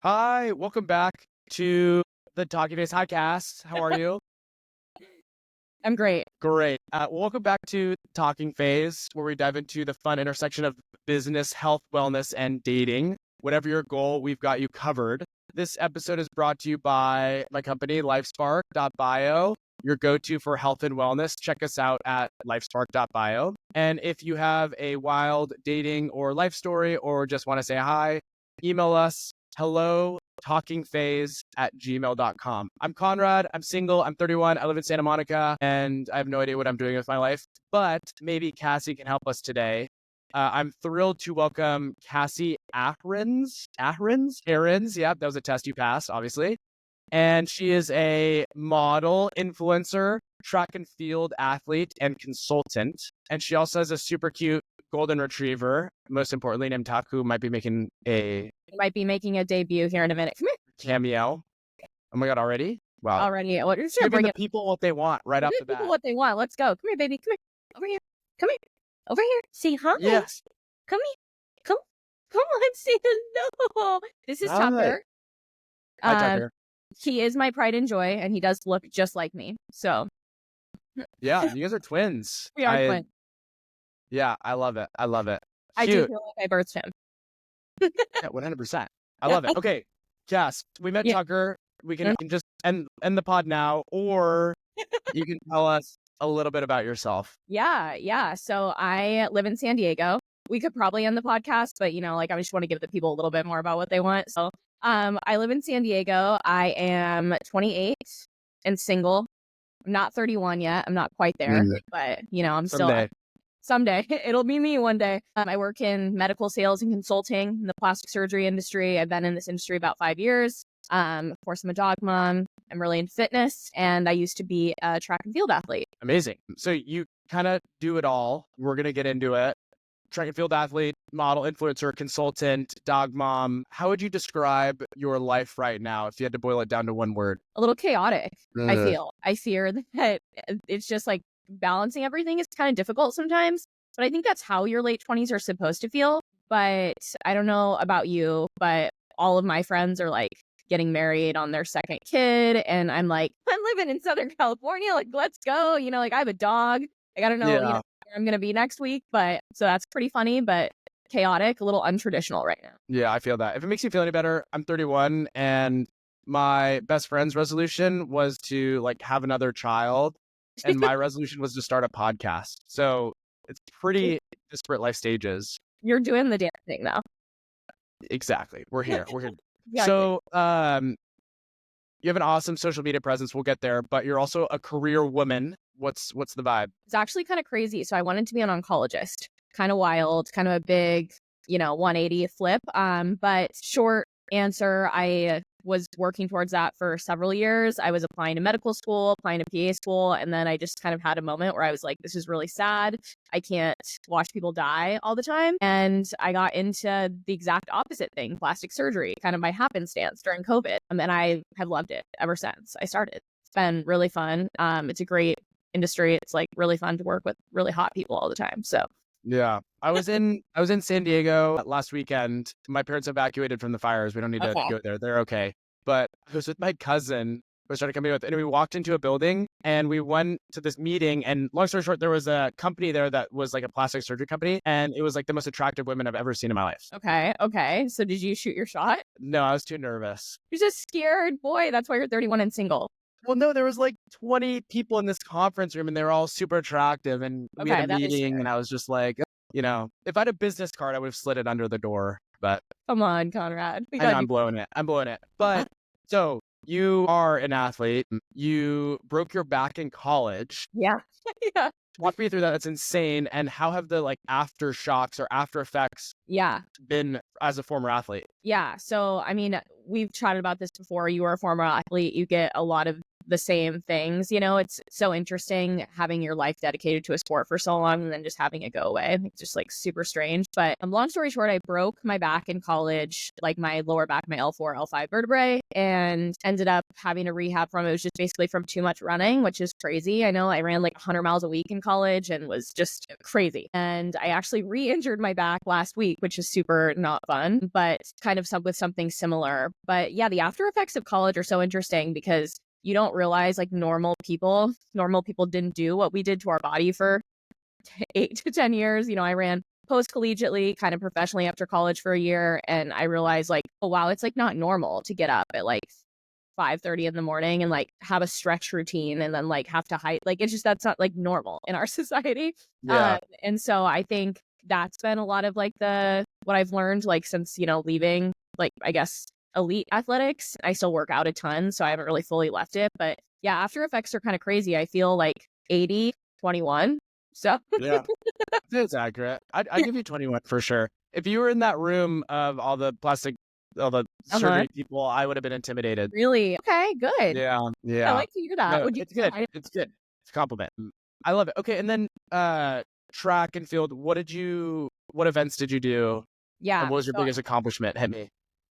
Hi, welcome back to the Talking Face Highcast. How are you? I'm great. Great. Welcome back to Talking Phase, where we dive into the fun intersection of business, health, wellness, and dating. Whatever your goal, we've got you covered. This episode is brought to you by my company, lifespark.bio, your go-to for health and wellness. Check us out at lifespark.bio. And if you have a wild dating or life story or just want to say hi, email us hello talkingphase@gmail.com. I'm Conrad. I'm single. I'm 31. I live in Santa Monica, and I have no idea what I'm doing with my life. But maybe Cassie can help us today. I'm thrilled to welcome Cassi Ahrens. Ahrens. Yeah, that was a test you passed, obviously. And she is a model, influencer, track and field athlete, and consultant. And she also has a super cute golden retriever, most importantly named Taku, might be making a debut here in a minute. Come here. cameo. Oh my God, already? Wow. Already. Well, just Giving bring the it. people what they want right off the bat. People what they want. Let's go. Come here, baby. Come here. Over here. Come here. Over here. Say hi. Yes. Come here. Come on. Say hello. This is Hi. Tucker. Hi, Tucker. He is my pride and joy, and he does look just like me. So. Yeah, you guys are twins. We are twins. Yeah, I love it. I love it. I do feel like I birthed him. Yeah, 100%. I love it. Okay, Cass, we met Tucker. We can just end the pod now, or you can tell us a little bit about yourself. Yeah. So I live in San Diego. We could probably end the podcast, but I just want to give the people a little bit more about what they want. So I live in San Diego. I am 28 and single. I'm not 31 yet. I'm not quite there, but I'm still someday. It'll be me one day. I work in medical sales and consulting in the plastic surgery industry. I've been in this industry about 5 years. Of course, I'm a dog mom. I'm really into fitness, and I used to be a track and field athlete. Amazing. So you kind of do it all. We're going to get into it. Track and field athlete, model, influencer, consultant, dog mom. How would you describe your life right now if you had to boil it down to one word? A little chaotic, I fear that it's just like balancing everything is kind of difficult sometimes. But I think that's how your late 20s are supposed to feel. But I don't know about you, but all of my friends are like getting married on their second kid. And I'm like, I'm living in Southern California. Like, let's go. I have a dog. I got to know, where I'm going to be next week. But so that's pretty funny, but chaotic, a little untraditional right now. Yeah, I feel that. If it makes you feel any better, I'm 31 and my best friend's resolution was to have another child. And my resolution was to start a podcast. So it's pretty disparate life stages. You're doing the damn thing though. Exactly. We're here. Yeah, so you have an awesome social media presence. We'll get there, but you're also a career woman. What's the vibe? It's actually kind of crazy. So I wanted to be an oncologist. Kind of wild, kind of a big, 180 flip. But short answer, I was working towards that for several years. I was applying to medical school, applying to PA school, and then I just kind of had a moment where I was like, this is really sad. I can't watch people die all the time. And I got into the exact opposite thing, plastic surgery, kind of by happenstance during COVID. And I have loved it ever since I started. It's been really fun. It's a great industry. It's like really fun to work with really hot people all the time. So yeah, I was in San Diego last weekend. My parents evacuated from the fires. We don't need to go there. They're okay. But I was with my cousin who I started coming with, and we walked into a building and we went to this meeting. And long story short, there was a company there that was like a plastic surgery company, and it was like the most attractive women I've ever seen in my life. Okay. So did you shoot your shot? No, I was too nervous. You're just scared, boy. That's why you're 31 and single. Well, no, there was like 20 people in this conference room and they were all super attractive. And we had a meeting and I was just like, if I had a business card, I would have slid it under the door. But come on, Conrad. I'm blowing it. But so you are an athlete. You broke your back in college. Yeah. Yeah. Walk me through that. That's insane. And how have the aftershocks or after effects been as a former athlete? Yeah. So, we've chatted about this before. You were a former athlete. You get a lot of the same things. You know, it's so interesting having your life dedicated to a sport for so long and then just having it go away. It's just like super strange. But long story short, I broke my back in college, like my lower back, my L4, L5 vertebrae, and ended up having a rehab from it. It was just basically from too much running, which is crazy. I know I ran like 100 miles a week in college and was just crazy. And I actually re-injured my back last week, which is super not fun, but kind of with something similar. But yeah, the after effects of college are so interesting because you don't realize like normal people didn't do what we did to our body for 8 to 10 years. You know, I ran post collegiately, kind of professionally after college for a year. And I realized like, oh, wow, it's like not normal to get up at like 5:30 in the morning and like have a stretch routine and then like have to hike. Like, it's just, that's not like normal in our society. Yeah. And so I think that's been a lot of like what I've learned, like since, you know, leaving, like, I guess, elite athletics. I still work out a ton, so I haven't really fully left it. But yeah, after effects are kind of crazy. I feel like 80-21. So Yeah. That's accurate. I'd give you 21 for sure. If you were in that room of all the surgery people, I would have been intimidated. Really? Okay, good. Yeah. I Yeah. like to hear that. No, Would you? it's good. It's good. It's a compliment. I love it. Okay. And then track and field, what events did you do? Yeah. And what was your biggest accomplishment? Hit me.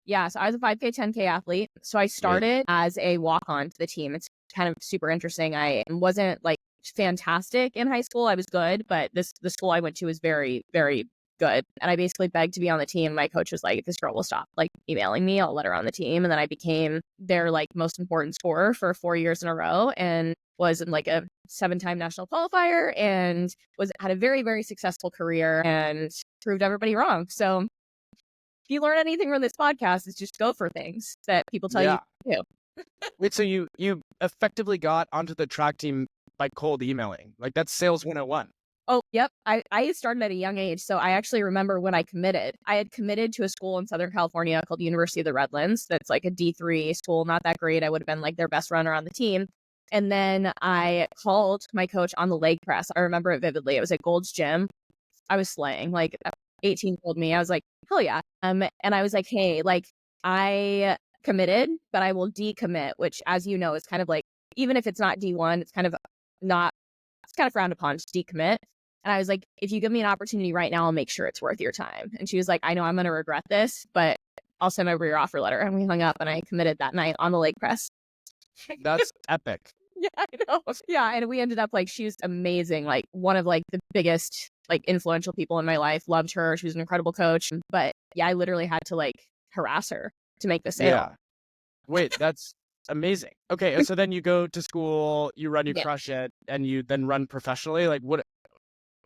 Yeah, so I was a 5K, 10K athlete. So I started as a walk-on to the team. It's kind of super interesting. I wasn't like fantastic in high school. I was good, but the school I went to was very, very good. And I basically begged to be on the team. My coach was like, if this girl will stop like emailing me, I'll let her on the team. And then I became their like most important scorer for 4 years in a row and was in like a 7-time national qualifier and had a very, very successful career and proved everybody wrong. So if you learn anything from this podcast, it's just go for things that people tell you to do. Wait, so you effectively got onto the track team by cold emailing. Like, that's sales 101. Oh, yep. I started at a young age. So I actually remember when I committed. I had committed to a school in Southern California called University of the Redlands. That's like a D3 school, not that great. I would have been like their best runner on the team. And then I called my coach on the leg press. I remember it vividly. It was at Gold's Gym. I was slaying. Like 18-year-old me. I was like, hell yeah. And I was like, hey, like I committed, but I will decommit, which as you know, is kind of like, even if it's not D1, it's kind of frowned upon to decommit. And I was like, if you give me an opportunity right now, I'll make sure it's worth your time. And she was like, I know I'm going to regret this, but I'll send over your offer letter. And we hung up and I committed that night on the leg press. That's epic. Yeah, I know. Yeah. And we ended up like, she was amazing. Like one of like the biggest like influential people in my life. Loved her. She was an incredible coach. But yeah, I literally had to like harass her to make the sale. Yeah. Wait, that's amazing. Okay. So then you go to school, you run, you crush it, and you then run professionally. Like what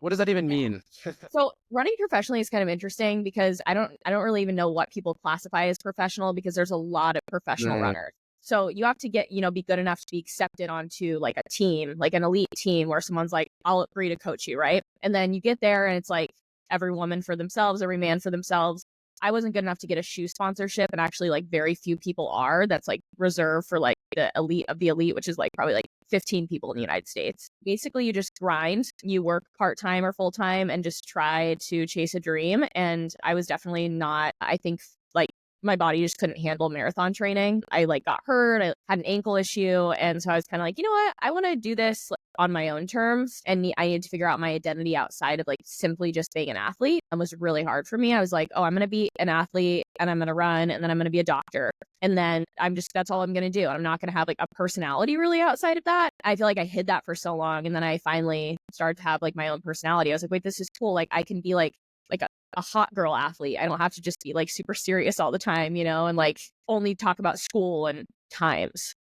does that even mean? So running professionally is kind of interesting because I don't really even know what people classify as professional because there's a lot of professional runners. So you have to get, be good enough to be accepted onto like a team, like an elite team where someone's like, I'll agree to coach you, right? And then you get there and it's like every woman for themselves, every man for themselves. I wasn't good enough to get a shoe sponsorship, and actually like very few people are. That's like reserved for like the elite of the elite, which is like probably like 15 people in the United States. Basically, you just grind, you work part-time or full-time and just try to chase a dream. And I was definitely not, I think like my body just couldn't handle marathon training. I like got hurt. I had an ankle issue. And so I was kind of like, you know what? I want to do this on my own terms. And I need to figure out my identity outside of like simply just being an athlete. It was really hard for me. I was like, oh, I'm going to be an athlete and I'm going to run and then I'm going to be a doctor. And then that's all I'm going to do. I'm not going to have like a personality really outside of that. I feel like I hid that for so long. And then I finally started to have like my own personality. I was like, wait, this is cool. Like I can be like a hot girl athlete. I don't have to just be like super serious all the time, and like only talk about school and times.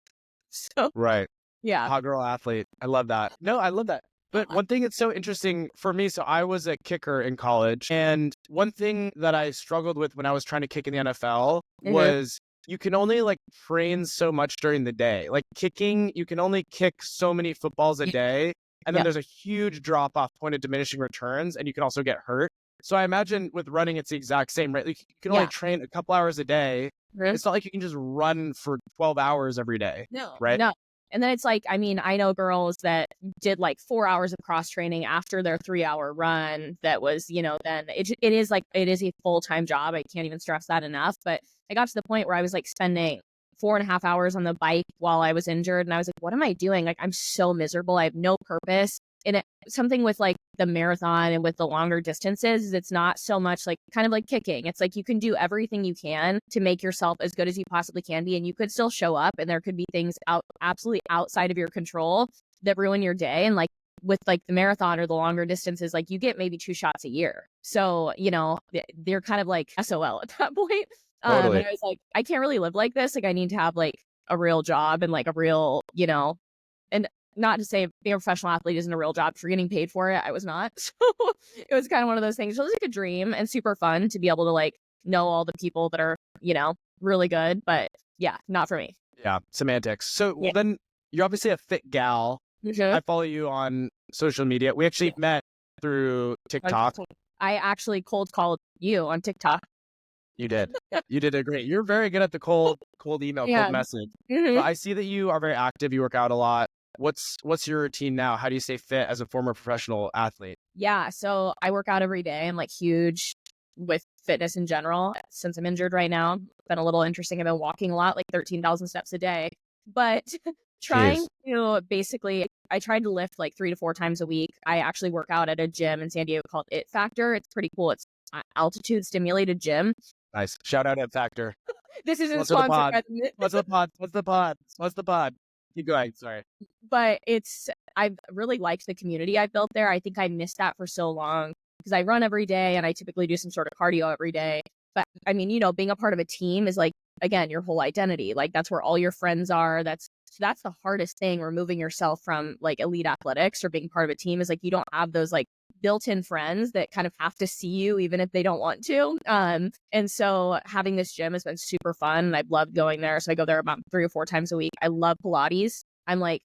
So right. Yeah. Hot girl athlete. I love that. No, I love that. But one thing that's so interesting for me, so I was a kicker in college, and one thing that I struggled with when I was trying to kick in the NFL was you can only like train so much during the day. Like kicking, you can only kick so many footballs a day. And then there's a huge drop off point of diminishing returns, and you can also get hurt. So I imagine with running, it's the exact same, right? Like you can only train a couple hours a day. It's not like you can just run for 12 hours every day. No, right? No. And then it's like, I mean, I know girls that did like 4 hours of cross training after their 3-hour run. That was, then it is a full-time job. I can't even stress that enough. But I got to the point where I was like spending 4.5 hours on the bike while I was injured. And I was like, what am I doing? Like, I'm so miserable. I have no purpose. And something with like the marathon and with the longer distances is it's not so much like kind of like kicking. It's like you can do everything you can to make yourself as good as you possibly can be. And you could still show up and there could be things absolutely outside of your control that ruin your day. And like with like the marathon or the longer distances, like you get maybe 2 shots a year. So, they're kind of like SOL at that point. Totally. And I was like, I can't really live like this. Like I need to have like a real job and like a real, and not to say being a professional athlete isn't a real job. If you're getting paid for it, I was not. So it was kind of one of those things. It was like a dream and super fun to be able to like know all the people that are, really good. But yeah, not for me. Yeah, semantics. So Yeah. then you're obviously a fit gal. Mhm. I follow you on social media. We actually met through TikTok. I actually cold called you on TikTok. You did. You did a great. You're very good at the cold email, Yeah. cold message. Mhm. But I see that you are very active. You work out a lot. What's your routine now? How do you stay fit as a former professional athlete? Yeah, so I work out every day. I'm like huge with fitness in general. Since I'm injured right now, it's been a little interesting. I've been walking a lot, like 13,000 steps a day. But trying to basically, I tried to lift like 3 to 4 times a week. I actually work out at a gym in San Diego called It Factor. It's pretty cool. It's altitude stimulated gym. Nice. Shout out at Factor. This isn't Sponsor the sponsored pod. by the What's the pod? What's the pod? What's the pod? Keep going. Sorry. but I've really liked the community I've built there. I think I missed that for so long because I run every day and I typically do some sort of cardio every day. But I mean, being a part of a team is like, again, your whole identity. Like that's where all your friends are. That's the hardest thing, removing yourself from like elite athletics or being part of a team, is like you don't have those like built-in friends that kind of have to see you even if they don't want to. And so having this gym has been super fun and I've loved going there. So I go there about 3 or 4 times a week. I love Pilates. I'm like,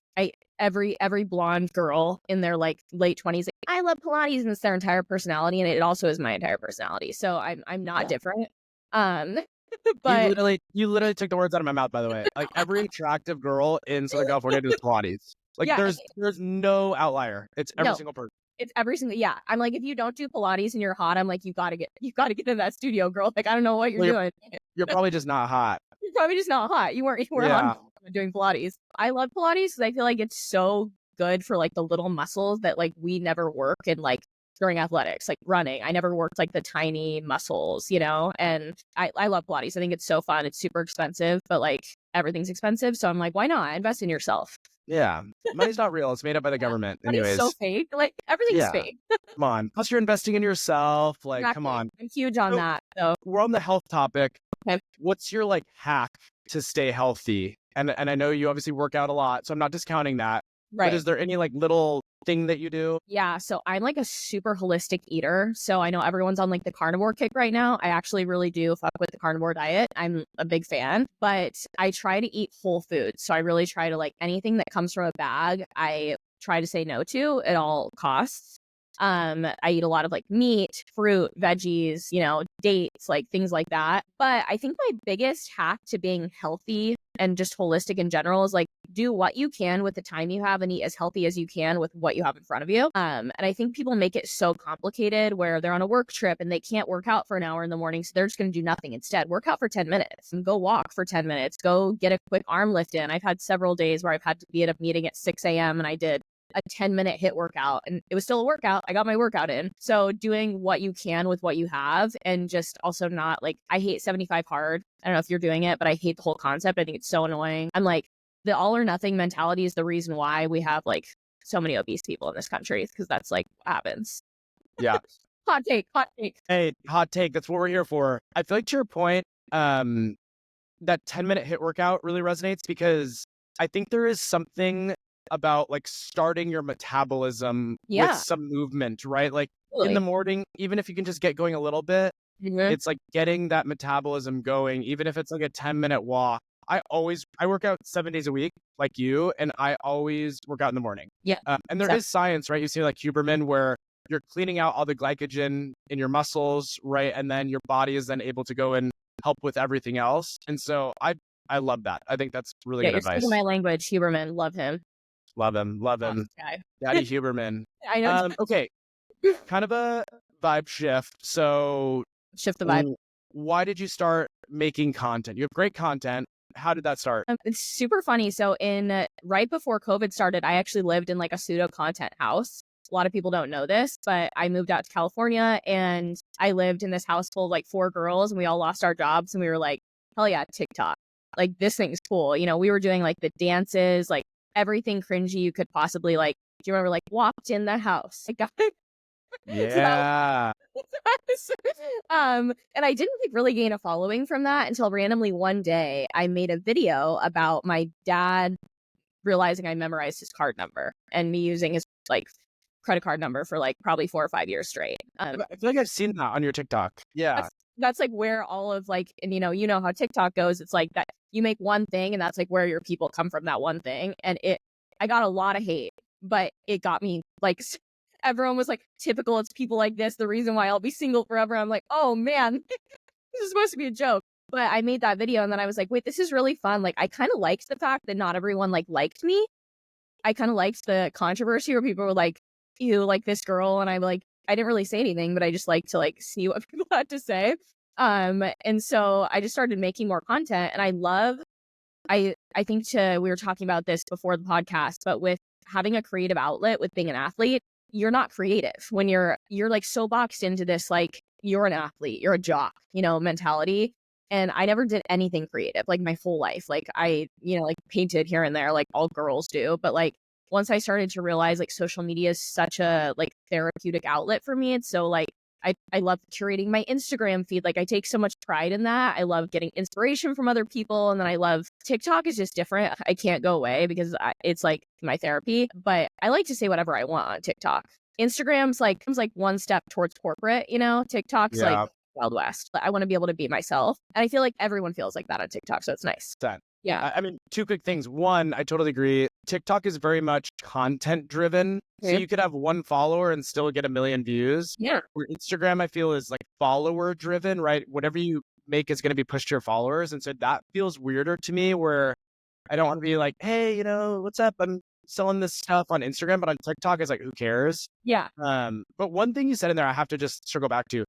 every blonde girl in their like late 20s, like, I love Pilates, and it's their entire personality, and it also is my entire personality. So I'm not different. But you literally took the words out of my mouth, by the way. Like every attractive girl in Southern California does Pilates. Like yeah, there's no outlier. It's every single person. it's every single, yeah. I'm like, if you don't do Pilates and you're hot, I'm like, you gotta get in that studio, girl. Like I don't know what you're doing. You're probably just not hot. You're probably just not hot. You weren't hot doing Pilates. I love Pilates because I feel like it's so good for like the little muscles that like we never work in like during athletics, like running. I never worked like the tiny muscles, and I love Pilates. I think it's so fun. It's super expensive, but like everything's expensive. So I'm like, why not invest in yourself? Yeah. Money's not real. It's made up by the government. Anyways. It's so fake. Like everything's fake. Come on. Plus you're investing in yourself. Like, Exactly. come on. I'm huge on that. So We're on the health topic. Okay. What's your like hack to stay healthy? And I know you obviously work out a lot, so I'm not discounting that. right. But is there any like little thing that you do? Yeah, so I'm like a super holistic eater. So I know everyone's on like the carnivore kick right now. I actually really do fuck with the carnivore diet. I'm a big fan, but I try to eat whole foods. So I really try to like anything that comes from a bag, I try to say no to at all costs. I eat a lot of like meat, fruit, veggies, dates, like things like that. But I think my biggest hack to being healthy and just holistic in general is like do what you can with the time you have and eat as healthy as you can with what you have in front of you. And I think people make it so complicated where they're on a work trip and they can't work out for an hour in the morning. So they're just going to do nothing. Instead, work out for 10 minutes and go walk for 10 minutes, go get a quick arm lift in. I've had several days where I've had to be at a meeting at 6 a.m. and I did a 10-minute HIIT workout and it was still a workout. I got my workout in. So doing what you can with what you have and just also not like, I hate 75 hard. I don't know if you're doing it, but I hate the whole concept. I think it's so annoying. I'm like, the all or nothing mentality is the reason why we have like so many obese people in this country, because that's like what happens. Yeah. Hot take. Hey, hot take. That's what we're here for. I feel like to your point, that 10-minute HIIT workout really resonates because I think there is something about like starting your metabolism with some movement, right? Like in the morning, even if you can just get going a little bit, it's like getting that metabolism going, even if it's like a 10-minute walk. I work out 7 days a week like you, and I always work out in the morning. Yeah. And there is science, right? You see like Huberman where you're cleaning out all the glycogen in your muscles, right? And then your body is then able to go and help with everything else. And so I love that. I think that's really good advice. Speaking my language, Huberman, love him. Love him. Daddy Huberman. I know. Okay. Kind of a vibe shift. So shift the vibe. Why did you start making content? You have great content. How did that start? It's super funny. So right before COVID started, I actually lived in like a pseudo content house. A lot of people don't know this, but I moved out to California and I lived in this house full of like 4 girls, and we all lost our jobs and we were like, hell yeah, TikTok. Like, this thing's cool. You know, we were doing like the dances, like everything cringy you could possibly like. Do you remember like walked in the house? Like, Yeah. and I didn't like really gain a following from that until randomly one day I made a video about my dad realizing I memorized his card number and me using his like credit card number for like probably 4 or 5 years straight. I feel like I've seen that on your TikTok. Yeah. That's like where all of like, and you know how TikTok goes. It's like that you make one thing and that's like where your people come from, that one thing. And I got a lot of hate, but it got me like, everyone was like, typical, it's people like this, the reason why I'll be single forever. I'm like, oh man, this is supposed to be a joke. But I made that video and then I was like, wait, this is really fun. Like, I kind of liked the fact that not everyone like liked me. I kind of liked the controversy where people were like, you like this girl. And I'm like, I didn't really say anything, but I just like to like see what people had to say. And so I just started making more content, and I think we were talking about this before the podcast, but with having a creative outlet with being an athlete, you're not creative when you're like so boxed into this, like you're an athlete, you're a jock, you know, mentality. And I never did anything creative like my whole life. Like I, you know, like painted here and there, like all girls do. But like once I started to realize like social media is such a like therapeutic outlet for me. It's so like, I love curating my Instagram feed. Like I take so much pride in that. I love getting inspiration from other people. And then I love TikTok is just different. I can't go away because it's like my therapy, but I like to say whatever I want on TikTok. Instagram's like, comes like one step towards corporate, you know, TikTok's like Wild West. I want to be able to be myself. And I feel like everyone feels like that on TikTok. So it's nice. Yeah. I mean, 2 quick things. One, I totally agree. TikTok is very much content driven. So you could have 1 follower and still get 1 million views. Yeah. Where Instagram, I feel, is like follower driven, right? Whatever you make is going to be pushed to your followers. And so that feels weirder to me, where I don't want to be like, hey, you know, what's up? I'm selling this stuff on Instagram, but on TikTok, it's like, who cares? Yeah. But one thing you said in there, I have to just circle back to.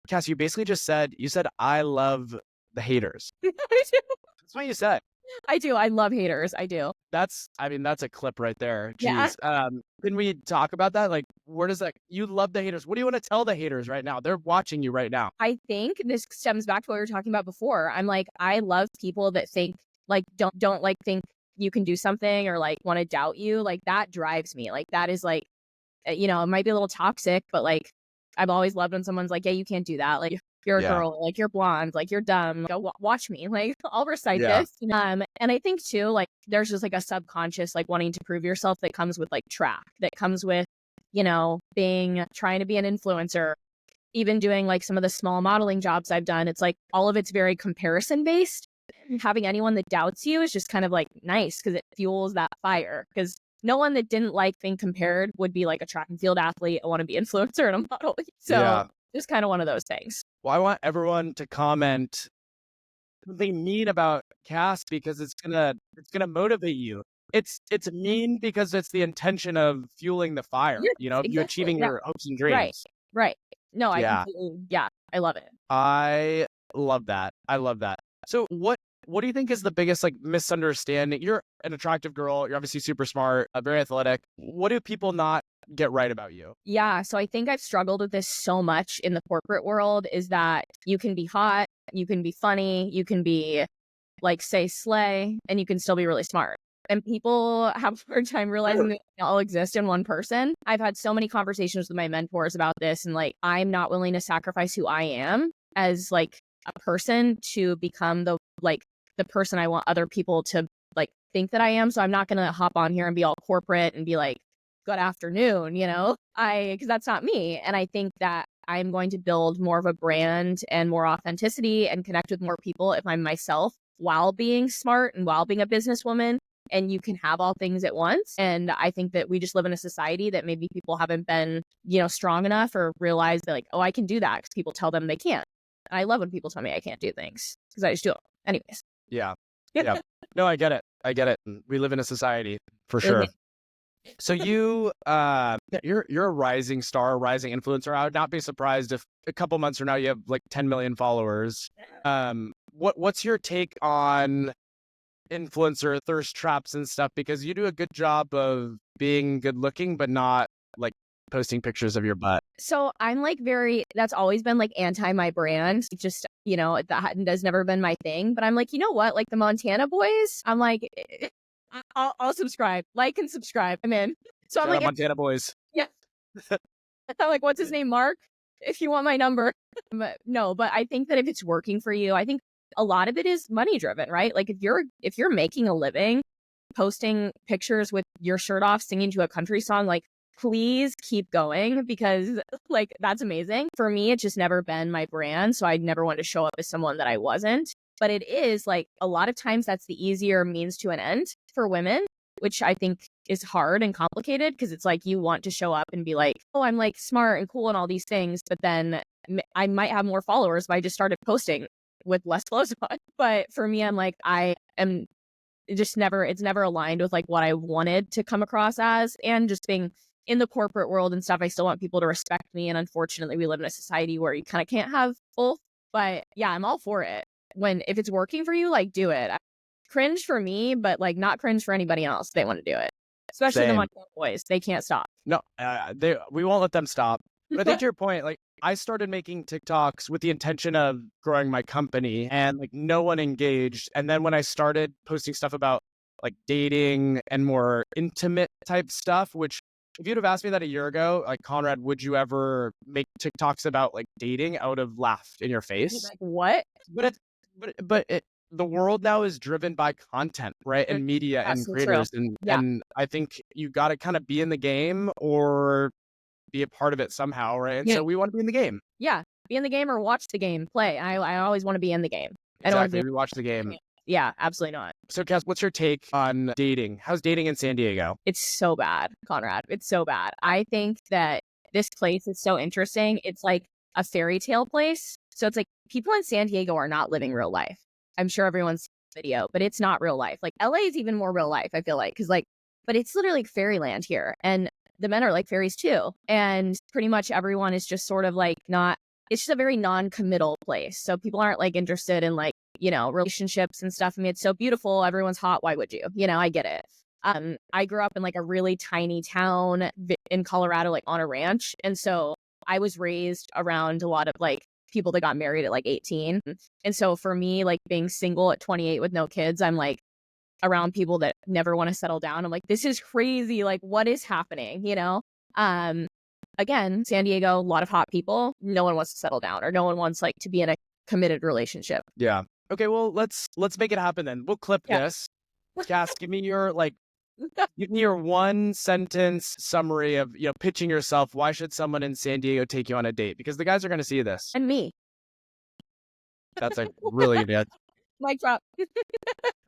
Cass, you basically just said, I love the haters. I do. That's what you said. I do. I love haters. I do. That's a clip right there. Yeah. Jeez. Can we talk about that? Like, where does that, you love the haters. What do you want to tell the haters right now? They're watching you right now. I think this stems back to what we were talking about before. I'm like, I love people that think like, don't like think you can do something or like want to doubt you. Like that drives me. Like that is like, you know, it might be a little toxic, but like, I've always loved when someone's like, yeah, you can't do that. Like, you're a girl, like you're blonde, like you're dumb. Go watch me, like I'll recite this. And I think too, like there's just like a subconscious like wanting to prove yourself that comes with like track, that comes with, you know, trying to be an influencer, even doing like some of the small modeling jobs I've done. It's like all of it's very comparison based. Having anyone that doubts you is just kind of like nice because it fuels that fire. Because no one that didn't like being compared would be like a track and field athlete. I want to be influencer and a model. So just kind of one of those things. Well, I want everyone to comment something mean about Cass because it's gonna motivate you. It's mean because it's the intention of fueling the fire. You know, you achieving your hopes and dreams. Right. No, I love it. I love that. So what do you think is the biggest like misunderstanding? You're an attractive girl. You're obviously super smart, very athletic. What do people not get right about you? Yeah. So I think I've struggled with this so much in the corporate world is that you can be hot, you can be funny, you can be like say slay, and you can still be really smart. And people have a hard time realizing that they all exist in one person. I've had so many conversations with my mentors about this, and like, I'm not willing to sacrifice who I am as like a person to become the person I want other people to like think that I am. So I'm not going to hop on here and be all corporate and be like, good afternoon, you know, because that's not me. And I think that I'm going to build more of a brand and more authenticity and connect with more people if I'm myself while being smart and while being a businesswoman. And you can have all things at once. And I think that we just live in a society that maybe people haven't been, you know, strong enough or realized that like, oh, I can do that because people tell them they can't. And I love when people tell me I can't do things because I just do it. Anyways. Yeah. No, I get it. We live in a society for sure. So you're a rising star, rising influencer. I would not be surprised if a couple months from now you have like 10 million followers. What's your take on influencer thirst traps and stuff because you do a good job of being good looking, but not like posting pictures of your butt. So I'm like that's always been like anti my brand. Just, that has never been my thing. But I'm like, you know what? Like the Montana boys, I'm like, I'll subscribe, like and subscribe. I'm in. So I'm Shout out like, Montana boys. yeah. I'm like, what's his name? Mark? If you want my number. But no, but I think that if it's working for you, I think a lot of it is money driven, right? Like if you're making a living posting pictures with your shirt off, singing to a country song, like please keep going because like that's amazing. For me, it's just never been my brand. So I never wanted to show up as someone that I wasn't. But it is like a lot of times that's the easier means to an end for women, which I think is hard and complicated because it's like you want to show up and be like, oh, I'm like smart and cool and all these things. But then I might have more followers if I just started posting with less clothes on. But for me, I'm like, I am it's never aligned with like what I wanted to come across as. And just being in the corporate world and stuff, I still want people to respect me. And unfortunately, we live in a society where you kind of can't have both. But yeah, I'm all for it. If it's working for you, like do it. Cringe for me, but like not cringe for anybody else. They want to do it, especially the Same. Montana boys. They can't stop. No, we won't let them stop. But I think to your point, like I started making TikToks with the intention of growing my company and like no one engaged. And then when I started posting stuff about like dating and more intimate type stuff, which if you'd have asked me that a year ago, like Conrad, would you ever make TikToks about like dating? I would have laughed in your face. Like, what? But the world now is driven by content, right? And media and Absolutely creators. true. Yeah. And I think you got to kind of be in the game or be a part of it somehow, right? And Yeah. so we want to be in the game. Yeah. Be in the game or watch the game, play. I always want to be in the game. I don't want to Exactly. We watch the game. Yeah, absolutely not. So Cass, what's your take on dating? How's dating in San Diego? It's so bad, Conrad. It's so bad. I think that this place is so interesting. It's like a fairy tale place. So it's like people in San Diego are not living real life. I'm sure everyone's seen the video, but it's not real life. Like LA is even more real life, I feel like, but it's literally like fairyland here. And the men are like fairies too. And pretty much everyone is just sort of like it's just a very non-committal place. So people aren't like interested in like, relationships and stuff. I mean, it's so beautiful. Everyone's hot. Why would you? I get it. I grew up in like a really tiny town in Colorado, like on a ranch. And so I was raised around a lot of like people that got married at like 18. And so for me, like being single at 28 with no kids, I'm like around people that never want to settle down. I'm like, this is crazy. Like, what is happening? Again, San Diego, a lot of hot people. No one wants to settle down or no one wants like to be in a committed relationship. Yeah. Okay, well, let's make it happen then. We'll clip this. Cass, give me your one sentence summary of, pitching yourself. Why should someone in San Diego take you on a date? Because the guys are going to see this. And me. That's a really good answer. Mic drop. That's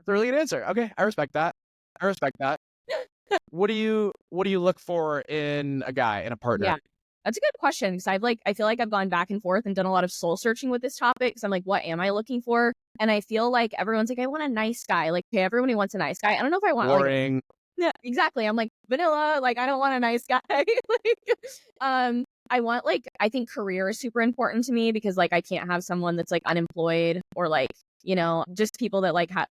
a really good answer. Okay, I respect that. What do you look for in a guy, in a partner? Yeah. That's a good question because I feel like I've gone back and forth and done a lot of soul searching with this topic. Because I'm like, what am I looking for? And I feel like everyone's like, I want a nice guy. Like, okay, everybody wants a nice guy. I don't know if I want boring. Yeah, exactly. I'm like vanilla. Like, I don't want a nice guy. I want I think career is super important to me because like I can't have someone that's like unemployed or like just people that like are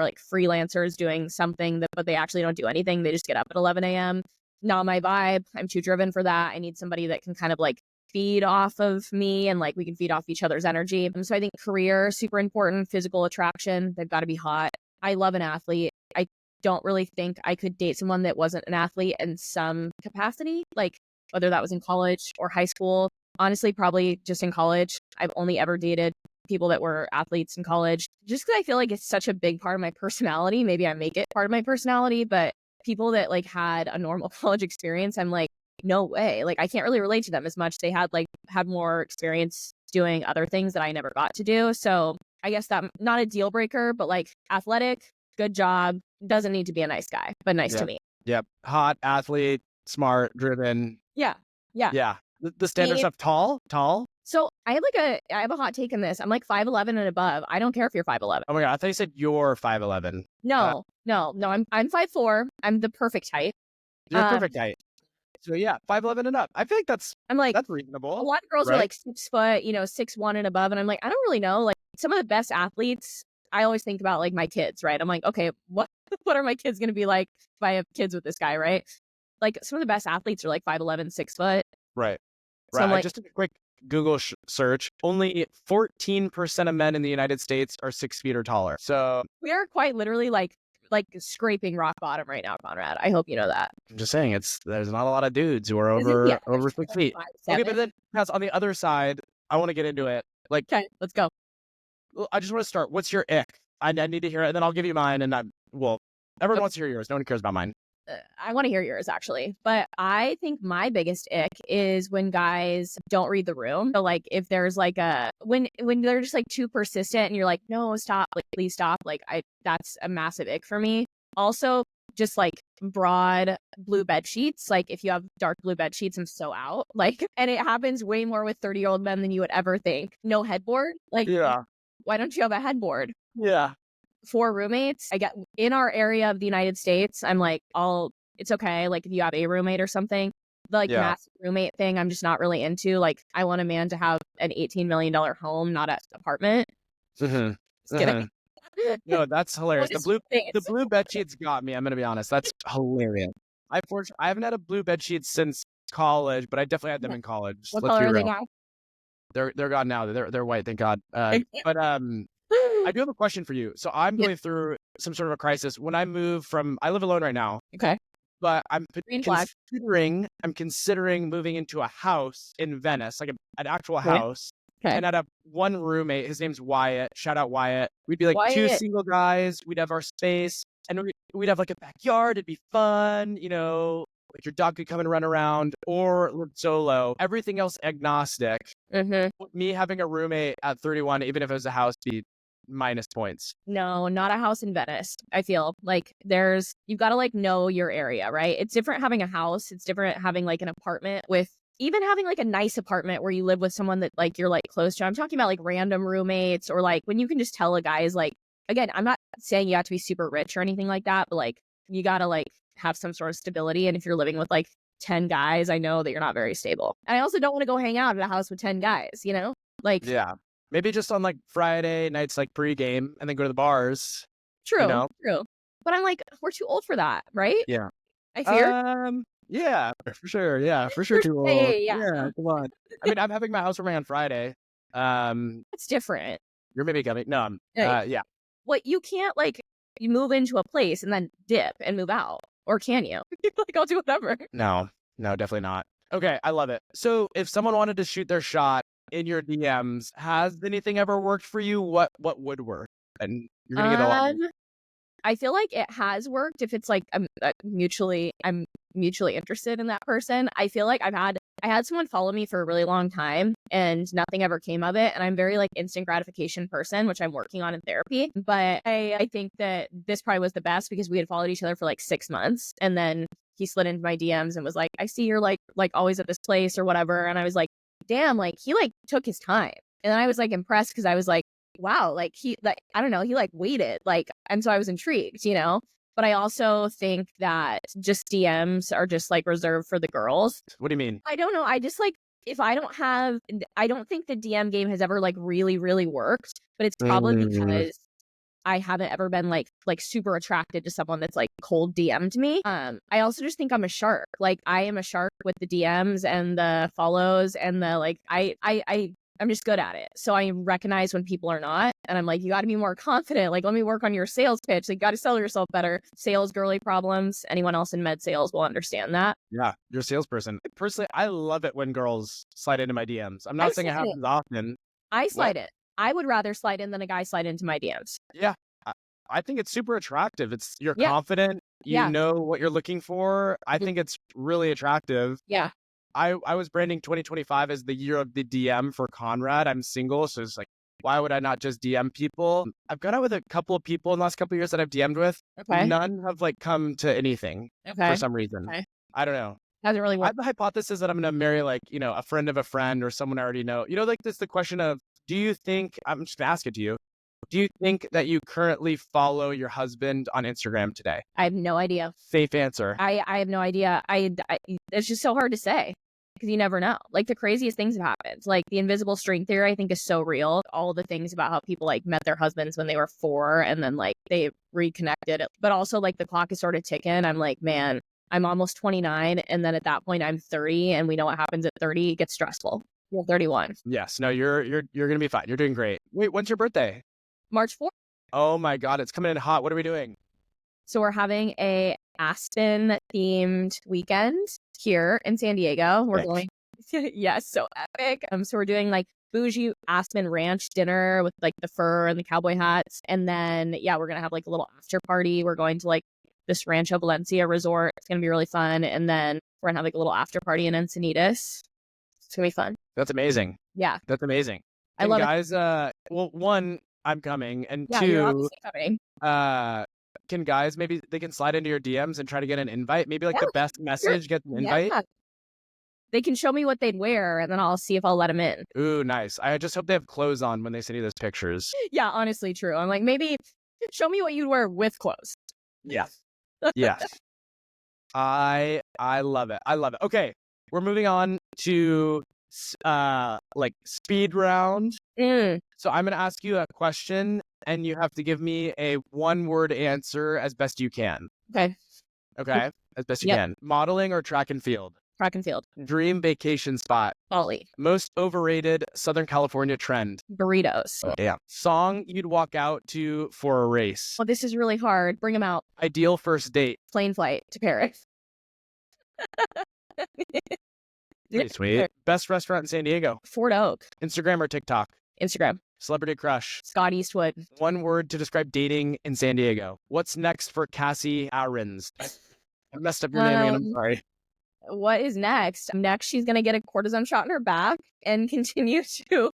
like freelancers doing something but they actually don't do anything. They just get up at 11 a.m. Not my vibe. I'm too driven for that. I need somebody that can kind of like feed off of me and like we can feed off each other's energy. So I think career super important, physical attraction. They've got to be hot. I love an athlete. I don't really think I could date someone that wasn't an athlete in some capacity, like whether that was in college or high school. Honestly, probably just in college. I've only ever dated people that were athletes in college just because I feel like it's such a big part of my personality. Maybe I make it part of my personality, but people that like had a normal college experience, I'm like, no way. Like I can't really relate to them as much. They had more experience doing other things that I never got to do. So I guess that not a deal breaker, but like athletic, good job, doesn't need to be a nice guy, but nice to me. Yep. Hot, athlete, smart, driven. Yeah. The standard stuff. Tall. So I have a hot take on this. I'm like 5'11" and above. I don't care if you're 5'11". Oh my God, I thought you said you're 5'11". No. I'm 5'4". I'm the perfect height. You're perfect height. So yeah, 5'11" and up. I feel like that's reasonable. A lot of girls are like 6 foot, 6'1" and above, and I'm like, I don't really know. Like some of the best athletes I always think about like my kids, right? I'm like, okay, what what are my kids going to be like if I have kids with this guy, right? Like some of the best athletes are like 5'11", 6 foot. Right. So Right. I'm I like, just did a quick Google search. Only 14% of men in the United States are 6 feet or taller. So we are quite literally like scraping rock bottom right now, Conrad. I hope you know that. I'm just saying, there's not a lot of dudes who are Is it the over average 6 feet. like Okay, 5'7"? but then Cass, on the other side, I want to get into it. Like, Okay, let's go. well, I just want to start. What's your ick? I need to hear it, and then I'll give you mine. And everyone Okay. wants to hear yours. No one cares about mine. I want to hear yours actually, but I think my biggest ick is when guys don't read the room. So like if there's like when they're just like too persistent and you're like, no, stop, like please stop. Like that's a massive ick for me. Also, just like broad blue bed sheets. Like if you have dark blue bed sheets, I'm so out. Like, and it happens way more with 30-year-old men than you would ever think. No headboard. Like, Yeah. why don't you have a headboard? Yeah. For roommates, I get in our area of the United States, I'm like, it's okay. Like if you have a roommate or something, the like Yeah. massive roommate thing, I'm just not really into. Like I want a man to have an $18 million home, not an apartment. Mm-hmm. Just kidding. No, that's hilarious. Just The roommates. blue bed sheets got me. I'm gonna be honest. That's hilarious. I haven't had a blue bed sheet since college, but I definitely had them in college. What Let's be color are they real. now? They're gone now. They're white, thank God. But I do have a question for you. So I'm Yeah. going through some sort of a crisis. When I move I live alone right now, Okay. but I'm Green flag. considering moving into a house in Venice, like an actual Okay. house. Okay. And I'd have one roommate. His name's Wyatt. Shout out Wyatt. We'd be like two Wyatt. single guys. We'd have our space, and we'd have like a backyard. It'd be fun, like your dog could come and run around, or live solo. Everything else agnostic. Mm-hmm. Me having a roommate at 31, even if it was a house, be minus points. No, not a house in Venice. I feel like you've got to like know your area, right? It's different having a house. It's different having like an apartment with even having like a nice apartment where you live with someone that like you're like close to. I'm talking about like random roommates or like when you can just tell a guy is like, again, I'm not saying you have to be super rich or anything like that, but like you got to like have some sort of stability. And if you're living with like 10 guys, I know that you're not very stable. And I also don't want to go hang out at a house with 10 guys, Like, yeah. Maybe just on like Friday nights, like pre-game, and then go to the bars. True. But I'm like, we're too old for that, right? Yeah. I fear. Yeah, for sure. Yeah, for sure. Too old. Yeah. Come on. I mean, I'm having my house warming on Friday. It's different. You're maybe coming. No. Yeah. What you can't like, you move into a place and then dip and move out, or can you? Like, I'll do whatever. No, definitely not. Okay, I love it. So, if someone wanted to shoot their shot in your DMs, has anything ever worked for you? What would work? And you're gonna get a lot. I feel like it has worked if it's like I'm mutually interested in that person. I feel like I had someone follow me for a really long time and nothing ever came of it. And I'm very like instant gratification person, which I'm working on in therapy. But I think that this probably was the best because we had followed each other for like 6 months. And then he slid into my DMs and was like, I see you're like always at this place or whatever. And I was like, damn, like he like took his time. And then I was like impressed because I was like, wow, like he like I don't know, he like waited, like, and so I was intrigued, But I also think that just DMs are just like reserved for the girls. What do you mean? I don't know. I just like if I don't think the DM game has ever like really, really worked, but it's probably because I haven't ever been like super attracted to someone that's like cold DM'd me. I also just think I'm a shark. Like I am a shark with the DMs and the follows and the like I'm just good at it. So I recognize when people are not. And I'm like, you got to be more confident. Like, let me work on your sales pitch. Like, you got to sell yourself better. Sales girly problems. Anyone else in med sales will understand that. Yeah, you're a salesperson. Personally, I love it when girls slide into my DMs. I'm not saying it happens often. I slide it. I would rather slide in than a guy slide into my DMs. Yeah. I think it's super attractive. You're confident. You know what you're looking for. I think it's really attractive. Yeah. I was branding 2025 as the year of the DM for Conrad. I'm single, so it's like, why would I not just DM people? I've gone out with a couple of people in the last couple of years that I've DM'd with. Okay. None have like come to anything for some reason. Okay. I don't know. Hasn't really worked. I have the hypothesis that I'm going to marry like, a friend of a friend or someone I already know. Like this, the question of, do you think, I'm just going to ask it to you. Do you think that you currently follow your husband on Instagram today? I have no idea. Safe answer. I have no idea. It's just so hard to say. because you never know. Like the craziest things have happened. Like the invisible string theory, I think is so real. All the things about how people like met their husbands when they were 4 and then like they reconnected. But also like the clock is sort of ticking. I'm like, man, I'm almost 29. And then at that point I'm 30 and we know what happens at 30. It gets stressful. Well, 31. Yes. No, you're going to be fine. You're doing great. Wait, when's your birthday? March 4th. Oh my God, it's coming in hot. What are we doing? So we're having a Aspen themed weekend here in San Diego. We're going, yes, so epic. So we're doing like bougie Aspen ranch dinner with like the fur and the cowboy hats. And then, yeah, we're going to have like a little after party. We're going to like this Rancho Valencia resort. It's going to be really fun. And then we're going to have like a little after party in Encinitas. It's going to be fun. That's amazing. Yeah. That's amazing. I love guys, well, one, I'm coming. And yeah, you're two, obviously coming. can guys, maybe they can slide into your DMs and try to get an invite? Maybe like the best message gets an invite? Yeah. They can show me what they'd wear and then I'll see if I'll let them in. Ooh, nice. I just hope they have clothes on when they send you those pictures. Yeah, honestly, true. I'm like, maybe show me what you'd wear with clothes. Yes. Yes. I love it. I love it. Okay. We're moving on to like speed round. So I'm going to ask you a question and you have to give me a 1-word answer as best you can. Okay. Okay. As best you can. Modeling or track and field? Track and field. Dream vacation spot? Bali. Most overrated Southern California trend? Burritos. Oh, damn. Song you'd walk out to for a race? Well, this is really hard. Bring them out. Ideal first date? Plane flight to Paris. Pretty sweet. Best restaurant in San Diego? Fort Oak. Instagram or TikTok? Instagram. Celebrity crush? Scott Eastwood. 1 word to describe dating in San Diego. What's next for Cassi Ahrens? I messed up your name again. I'm sorry. What is next? Next, she's going to get a cortisone shot in her back and continue to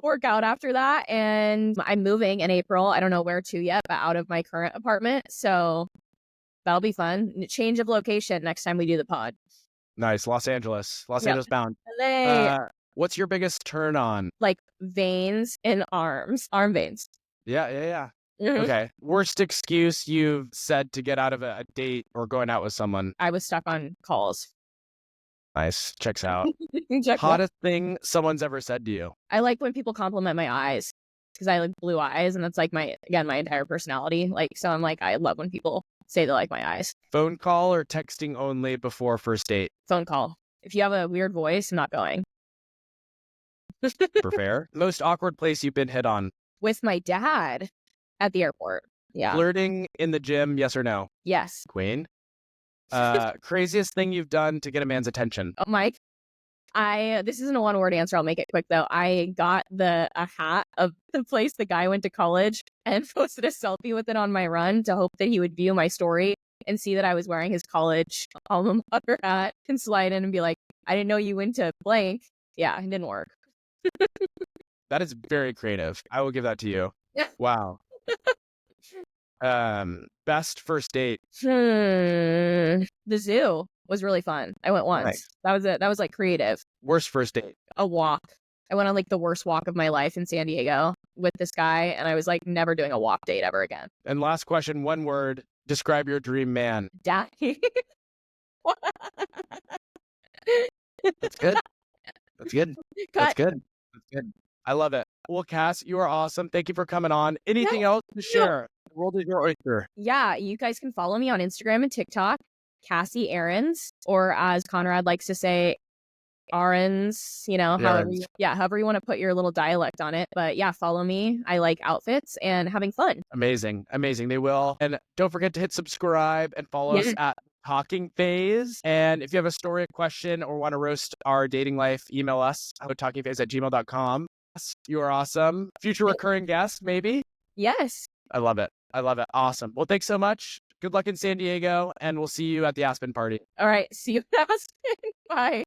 work out after that. And I'm moving in April. I don't know where to yet, but out of my current apartment. So that'll be fun. Change of location next time we do the pod. Nice. Los Angeles bound. What's your biggest turn on? Like veins in arms, arm veins. Yeah. Okay. Worst excuse you've said to get out of a date or going out with someone? I was stuck on calls. Nice. Checks out. Hottest thing someone's ever said to you? I like when people compliment my eyes because I like blue eyes and that's like my entire personality. Like, so I'm like, I love when people say they like my eyes. Phone call or texting only before first date? Phone call. If you have a weird voice, I'm not going. For fair. Most awkward place you've been hit on? With my dad at the airport. Yeah. Flirting in the gym, yes or no? Yes. Queen. Craziest thing you've done to get a man's attention? Oh, Mike. This isn't a 1-word answer. I'll make it quick though. I got a hat of the place the guy went to college and posted a selfie with it on my run to hope that he would view my story and see that I was wearing his college alma mater hat and slide in and be like, I didn't know you went to blank. Yeah, it didn't work. That is very creative. I will give that to you. Wow. Best first date? The zoo was really fun. I went once. Nice. That was it. That was like creative. Worst first date? A walk. I went on like the worst walk of my life in San Diego with this guy, and I was like never doing a walk date ever again. And last question, 1 word. Describe your dream man. Daddy. That's good. That's good. That's good. That's good. I love it. Well, Cass, you are awesome. Thank you for coming on. Anything else to share? The world is your oyster. Yeah, you guys can follow me on Instagram and TikTok, Cassi Ahrens, or as Conrad likes to say, Ahrens, however you want to put your little dialect on it. But yeah, follow me. I like outfits and having fun. Amazing. They will. And don't forget to hit subscribe and follow us at Talking Phase. And if you have a story, a question, or want to roast our dating life, email us at talkingphase@gmail.com. You are awesome. Future recurring guest, maybe? Yes. I love it. Awesome. Well, thanks so much. Good luck in San Diego, and we'll see you at the Aspen party. All right. See you at Aspen. Bye.